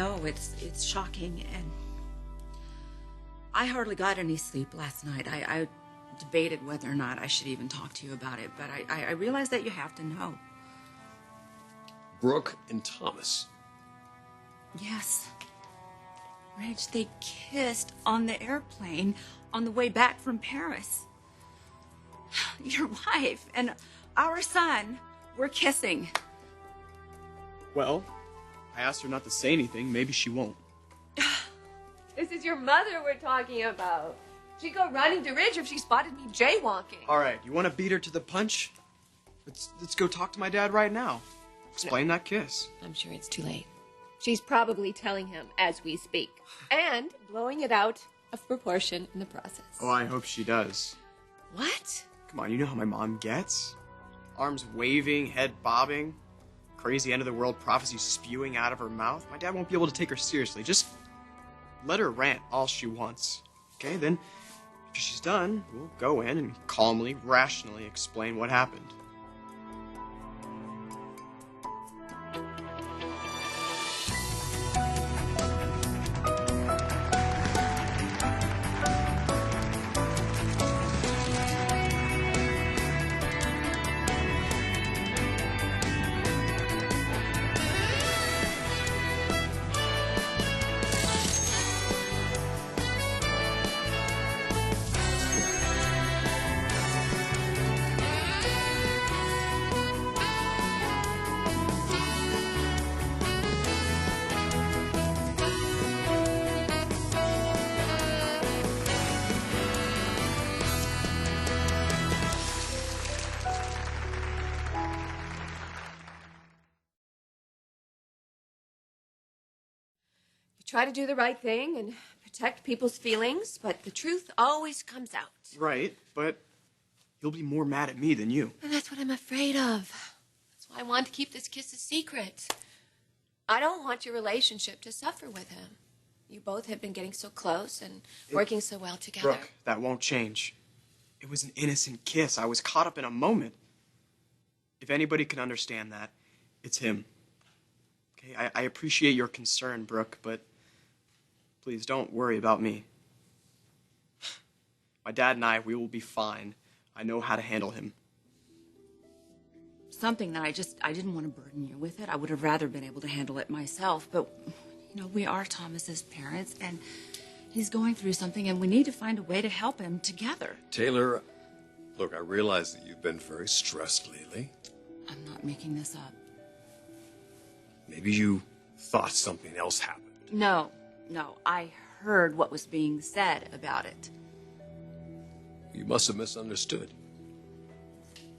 know, it's shocking, and I hardly got any sleep last night. I debated whether or not I should even talk to you about it, but I realized that you have to know. Brooke and Thomas. Yes. Reg, they kissed on the airplane on the way back from Paris. Your wife and our son were kissing. Well, I asked her not to say anything. Maybe she won't. This is your mother we're talking about. She'd go running to Ridge if she spotted me jaywalking. All right, you want to beat her to the punch? Let's go talk to my dad right now. Explain that kiss. I'm sure it's too late. She's probably telling him as we speak. And blowing it out of proportion in the process. Oh, I hope she does. What? Come on, you know how my mom gets? Arms waving, head bobbing, crazy end-of-the-world prophecy spewing out of her mouth. My dad won't be able to take her seriously. Just let her rant all she wants. Okay, then after she's done, we'll go in and calmly, rationally explain what happened. Try to do the right thing and protect people's feelings, but the truth always comes out. Right, but you'll be more mad at me than you. And that's what I'm afraid of. That's why I want to keep this kiss a secret. I don't want your relationship to suffer with him. You both have been getting so close and working so well together. Brooke, that won't change. It was an innocent kiss. I was caught up in a moment. If anybody can understand that, it's him. Okay, I appreciate your concern, Brooke, but please don't worry about me. My dad and I, we will be fine. I know how to handle him. Something that I didn't want to burden you with it. I would have rather been able to handle it myself, but, you know, we are Thomas's parents, and he's going through something, and we need to find a way to help him together. Taylor, look, I realize that you've been very stressed lately. I'm not making this up. Maybe you thought something else happened. No, I heard what was being said about it. You must have misunderstood.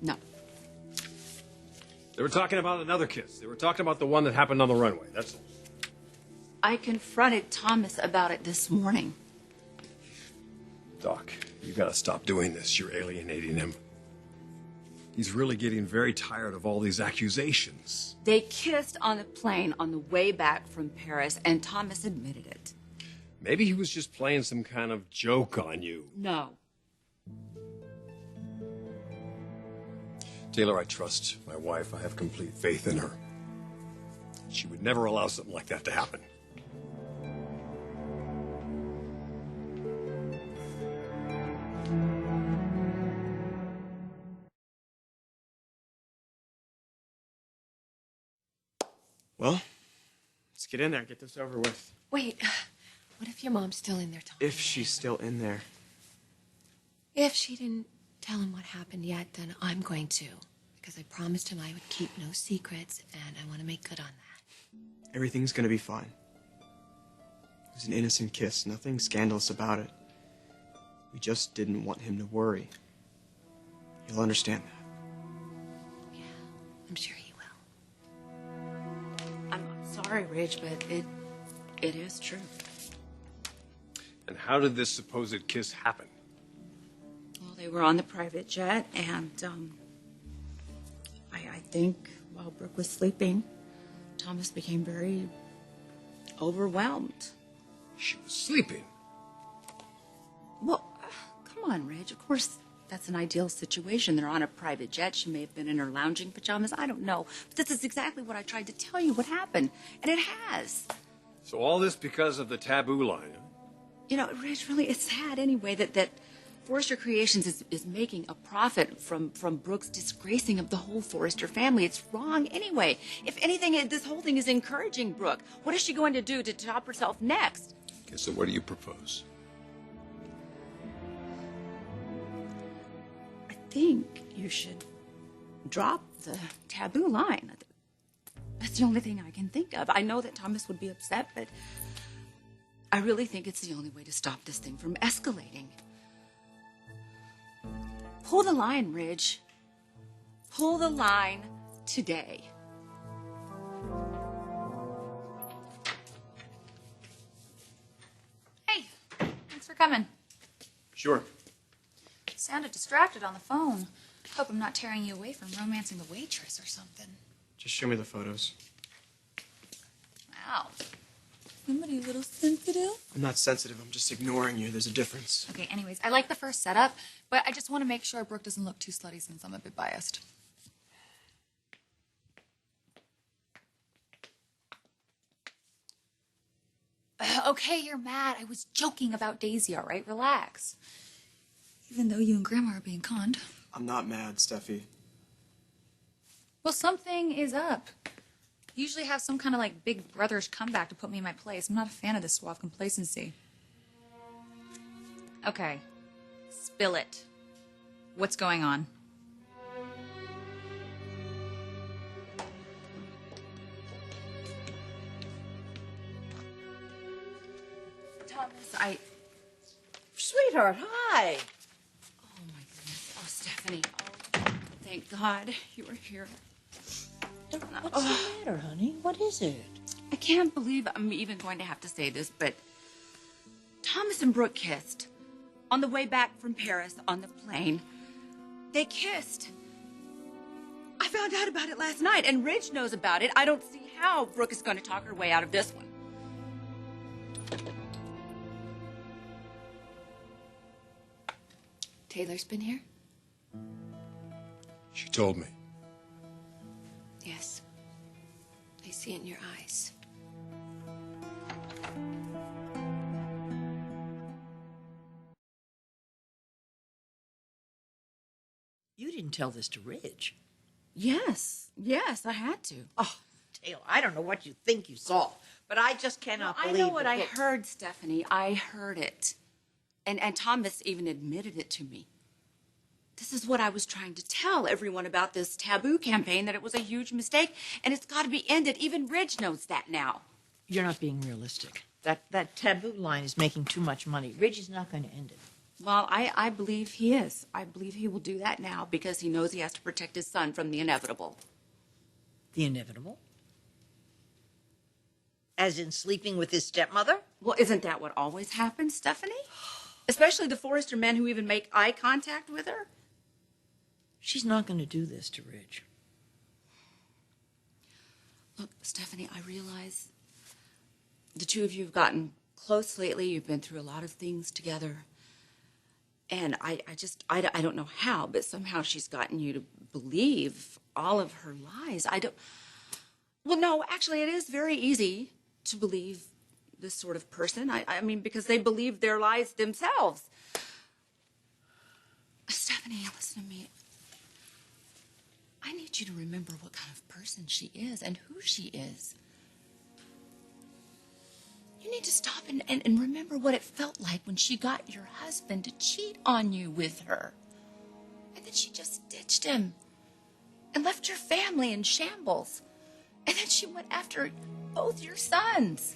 No. They were talking about another kiss. They were talking about the one that happened on the runway. That's all. I confronted Thomas about it this morning. Doc, you gotta stop doing this. You're alienating him. He's really getting very tired of all these accusations. They kissed on the plane on the way back from Paris, and Thomas admitted it. Maybe he was just playing some kind of joke on you. No. Taylor, I trust my wife. I have complete faith in her. She would never allow something like that to happen. Well, let's get in there, get this over with. Wait, what if your mom's still in there talking? If she's still in there. If she didn't tell him what happened yet, then I'm going to. Because I promised him I would keep no secrets, and I want to make good on that. Everything's gonna be fine. It was an innocent kiss, nothing scandalous about it. We just didn't want him to worry. You'll understand that. Yeah, I'm sure he will. I'm sorry, Rach, but it is true. And how did this supposed kiss happen? Well, they were on the private jet, and I think while Brooke was sleeping, Thomas became very overwhelmed. She was sleeping. Well, come on, Reg. Of course, that's an ideal situation. They're on a private jet. She may have been in her lounging pajamas. I don't know. But this is exactly what I tried to tell you what happened. And it has. So all this because of the taboo line, huh? You know, Ridge, really, it's sad anyway that Forrester Creations is making a profit from Brooke's disgracing of the whole Forrester family. It's wrong anyway. If anything, this whole thing is encouraging Brooke. What is she going to do to top herself next? Okay, so what do you propose? I think you should drop the taboo line. That's the only thing I can think of. I know that Thomas would be upset, but I really think it's the only way to stop this thing from escalating. Pull the line, Ridge. Pull the line today. Hey, thanks for coming. Sure. Sounded distracted on the phone. Hope I'm not tearing you away from romancing the waitress or something. Just show me the photos. Wow. Somebody a little sensitive? I'm not sensitive. I'm just ignoring you. There's a difference. Okay, anyways, I like the first setup, but I just want to make sure Brooke doesn't look too slutty since I'm a bit biased. Okay, you're mad. I was joking about Daisy, all right? Relax. Even though you and Grandma are being conned. I'm not mad, Steffi. Well, something is up. You usually have some kind of like big brotherish comeback to put me in my place. I'm not a fan of this suave complacency. Okay. Spill it. What's going on? Thomas, Sweetheart, hi. Oh, my goodness. Oh, Stephanie. Oh, thank God you were here. What's the matter, honey? What is it? I can't believe I'm even going to have to say this, but Thomas and Brooke kissed on the way back from Paris on the plane. They kissed. I found out about it last night, and Ridge knows about it. I don't see how Brooke is going to talk her way out of this one. Taylor's been here? She told me. Yes. I see it in your eyes. You didn't tell this to Ridge. Yes, I had to. Oh, Taylor, I don't know what you think you saw, but I just cannot I believe know what that I heard, Stephanie. I heard it. And Thomas even admitted it to me. This is what I was trying to tell everyone about this taboo campaign, that it was a huge mistake, and it's got to be ended. Even Ridge knows that now. You're not being realistic. That taboo line is making too much money. Ridge is not going to end it. Well, I believe he is. I believe he will do that now because he knows he has to protect his son from the inevitable. The inevitable? As in sleeping with his stepmother? Well, isn't that what always happens, Stephanie? Especially the Forrester men who even make eye contact with her? She's not going to do this to Ridge. Look, Stephanie, I realize the two of you have gotten close lately. You've been through a lot of things together. And I don't know how, but somehow she's gotten you to believe all of her lies. Well, no, actually, it is very easy to believe this sort of person. I mean, because they believe their lies themselves. Stephanie, listen to me. I need you to remember what kind of person she is and who she is. You need to stop and remember what it felt like when she got your husband to cheat on you with her. And then she just ditched him and left your family in shambles. And then she went after both your sons.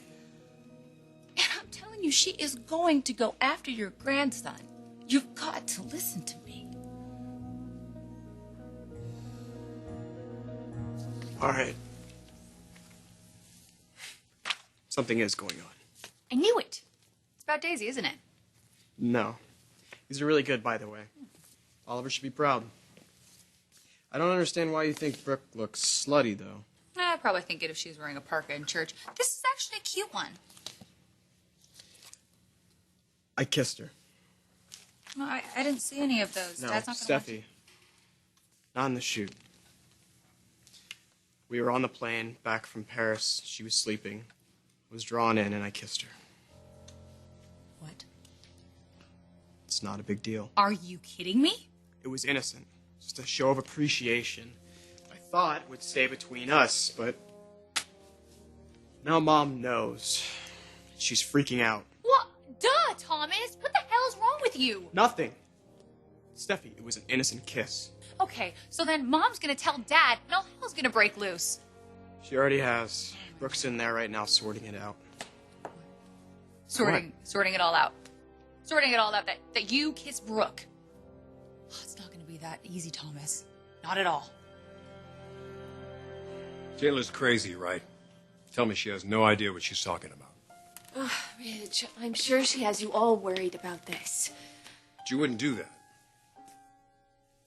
And I'm telling you, she is going to go after your grandson. You've got to listen to me. All right. Something is going on. I knew it. It's about Daisy, isn't it? No. These are really good, by the way. Oliver should be proud. I don't understand why you think Brooke looks slutty, though. I'd probably think it if she was wearing a parka in church. This is actually a cute one. I kissed her. No, I didn't see any of those. No, Dad's not gonna Steffi. Not on the shoot. We were on the plane back from Paris. She was sleeping. was drawn in and I kissed her. What? It's not a big deal. Are you kidding me? It was innocent. Just a show of appreciation. I thought would stay between us, but now Mom knows. She's freaking out. What? Duh, Thomas! What the hell's wrong with you? Nothing. Steffi, it was an innocent kiss. Okay, so then Mom's gonna tell Dad, and all hell's gonna break loose. She already has. Brooke's in there right now sorting it out. Sorting it all out. Sorting it all out that you kissed Brooke. Oh, it's not gonna be that easy, Thomas. Not at all. Taylor's crazy, right? Tell me she has no idea what she's talking about. Ridge, I'm sure she has you all worried about this. But you wouldn't do that.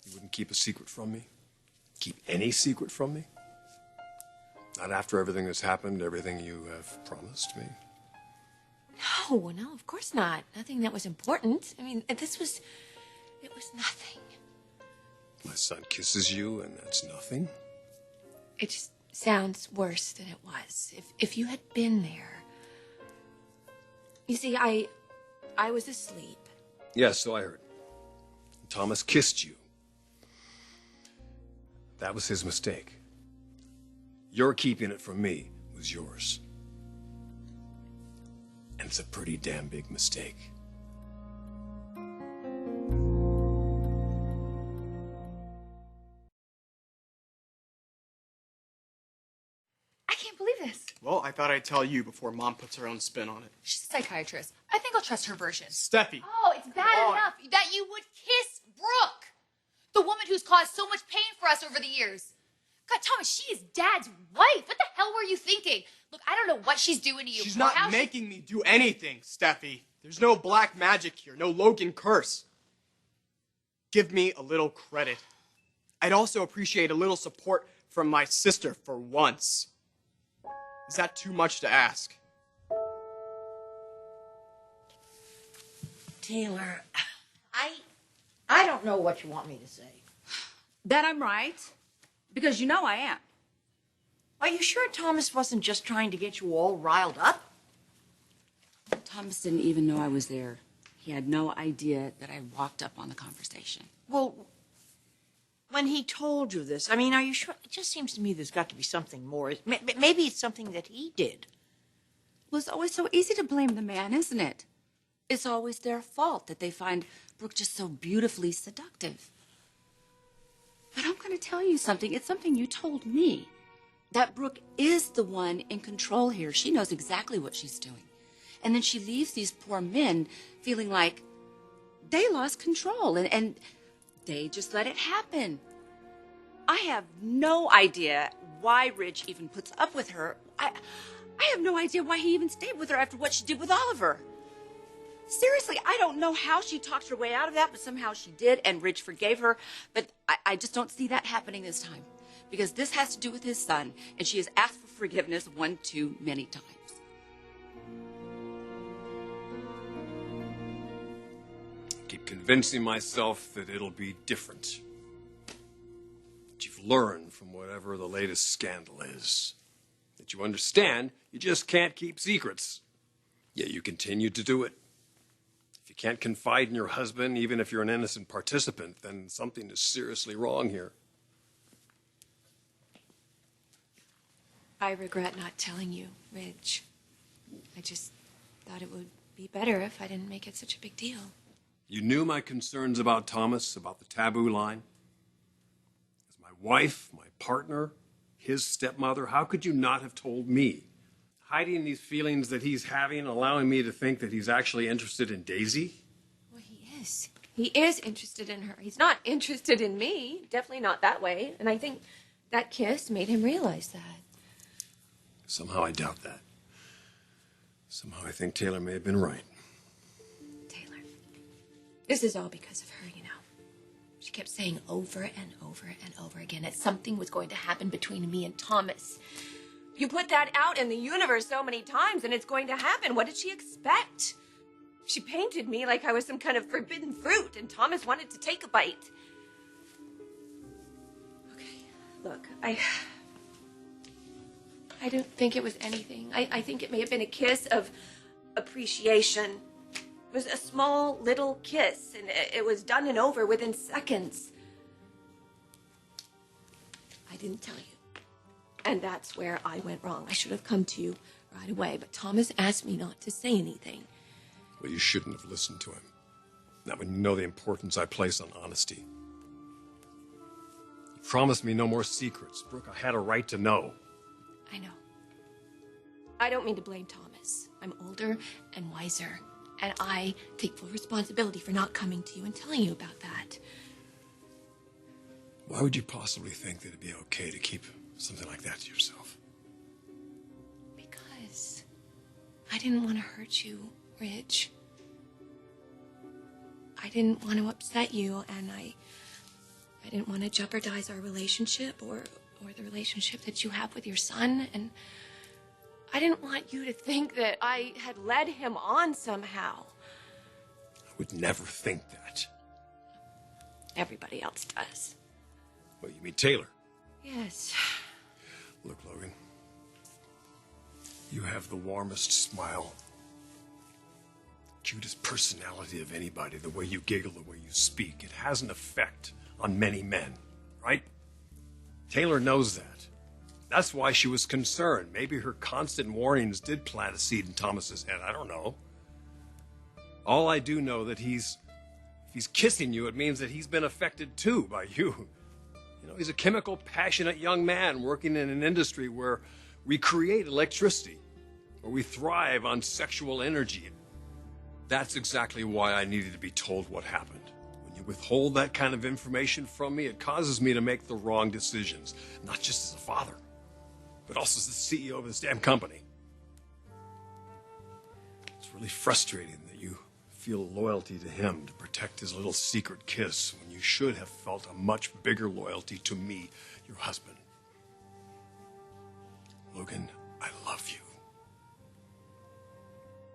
You wouldn't keep a secret from me? Keep any secret from me? Not after everything that's happened, everything you have promised me? No, of course not. Nothing that was important. I mean, it was nothing. My son kisses you and that's nothing? It just sounds worse than it was. If you had been there. You see, I was asleep. Yes, so I heard. Thomas kissed you. That was his mistake. Your keeping it from me was yours. And it's a pretty damn big mistake. I can't believe this. Well, I thought I'd tell you before Mom puts her own spin on it. She's a psychiatrist. I think I'll trust her version. Steffi! Oh, it's bad enough that you would kiss Brooke, the woman who's caused so much pain for us over the years. God, Thomas, she is Dad's wife. What the hell were you thinking? Look, I don't know what she's doing to you. She's not making me do anything, Steffi. There's no black magic here, no Logan curse. Give me a little credit. I'd also appreciate a little support from my sister for once. Is that too much to ask? Taylor, I don't know what you want me to say. That I'm right, because you know I am. Are you sure Thomas wasn't just trying to get you all riled up? Thomas didn't even know I was there. He had no idea that I walked up on the conversation. Well, when he told you this, I mean, are you sure? It just seems to me there's got to be something more. Maybe it's something that he did. Well, it's always so easy to blame the man, isn't it? It's always their fault that they find Brooke just so beautifully seductive. But I'm going to tell you something. It's something you told me. That Brooke is the one in control here. She knows exactly what she's doing. And then she leaves these poor men feeling like they lost control and they just let it happen. I have no idea why Ridge even puts up with her. I have no idea why he even stayed with her after what she did with Oliver. Seriously, I don't know how she talked her way out of that, but somehow she did, and Ridge forgave her. But I just don't see that happening this time, because this has to do with his son, and she has asked for forgiveness one too many times. I keep convincing myself that it'll be different. That you've learned from whatever the latest scandal is. That you understand you just can't keep secrets. Yet you continue to do it. If you can't confide in your husband, even if you're an innocent participant, then something is seriously wrong here. I regret not telling you, Ridge. I just thought it would be better if I didn't make it such a big deal. You knew my concerns about Thomas, about the taboo line. As my wife, my partner, his stepmother, how could you not have told me? Hiding these feelings that he's having, allowing me to think that he's actually interested in Daisy? Well, he is. He is interested in her. He's not interested in me. Definitely not that way. And I think that kiss made him realize that. Somehow I doubt that. Somehow I think Taylor may have been right. Taylor, this is all because of her, you know. She kept saying over and over and over again that something was going to happen between me and Thomas. You put that out in the universe so many times and it's going to happen. What did she expect? She painted me like I was some kind of forbidden fruit and Thomas wanted to take a bite. Okay, look, I I don't think it was anything. I think it may have been a kiss of appreciation. It was a small little kiss, and it was done and over within seconds. I didn't tell you. And that's where I went wrong. I should have come to you right away, but Thomas asked me not to say anything. Well, you shouldn't have listened to him. Not when you know the importance I place on honesty. You promised me no more secrets. Brooke, I had a right to know. I know. I don't mean to blame Thomas. I'm older and wiser, and I take full responsibility for not coming to you and telling you about that. Why would you possibly think that it'd be okay to keep something like that to yourself? Because I didn't want to hurt you, Ridge. I didn't want to upset you, and I didn't want to jeopardize our relationship or the relationship that you have with your son, and I didn't want you to think that I had led him on somehow. I would never think that. Everybody else does. Well, you mean Taylor? Yes. Look, Logan, you have the warmest smile, cutest personality of anybody. The way you giggle, the way you speak, it has an effect on many men, right? Taylor knows that. That's why she was concerned. Maybe her constant warnings did plant a seed in Thomas's head. I don't know. All I do know that if he's kissing you, it means that he's been affected too by you. You know, he's a chemical, passionate young man working in an industry where we create electricity, where we thrive on sexual energy. That's exactly why I needed to be told what happened. When you withhold that kind of information from me, it causes me to make the wrong decisions, not just as a father, but also as the CEO of this damn company. It's really frustrating that you feel loyalty to him to protect his little secret kiss when you should have felt a much bigger loyalty to me, your husband. Logan, I love you.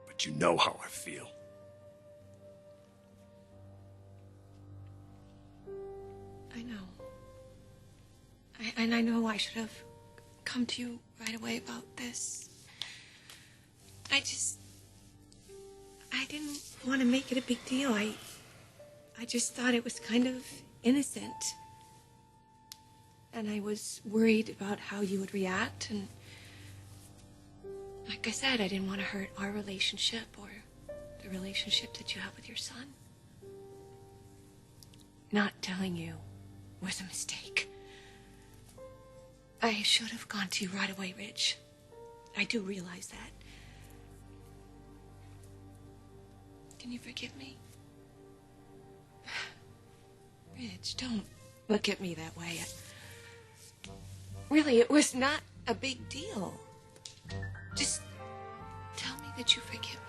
But you know how I feel. I know. And I know I should have come to you right away about this. I didn't want to make it a big deal. I just thought it was kind of innocent. And I was worried about how you would react. And like I said, I didn't want to hurt our relationship or the relationship that you have with your son. Not telling you was a mistake. I should have gone to you right away, Rich. I do realize that. Can you forgive me? Rich, don't look at me that way. Really, it was not a big deal. Just tell me that you forgive me.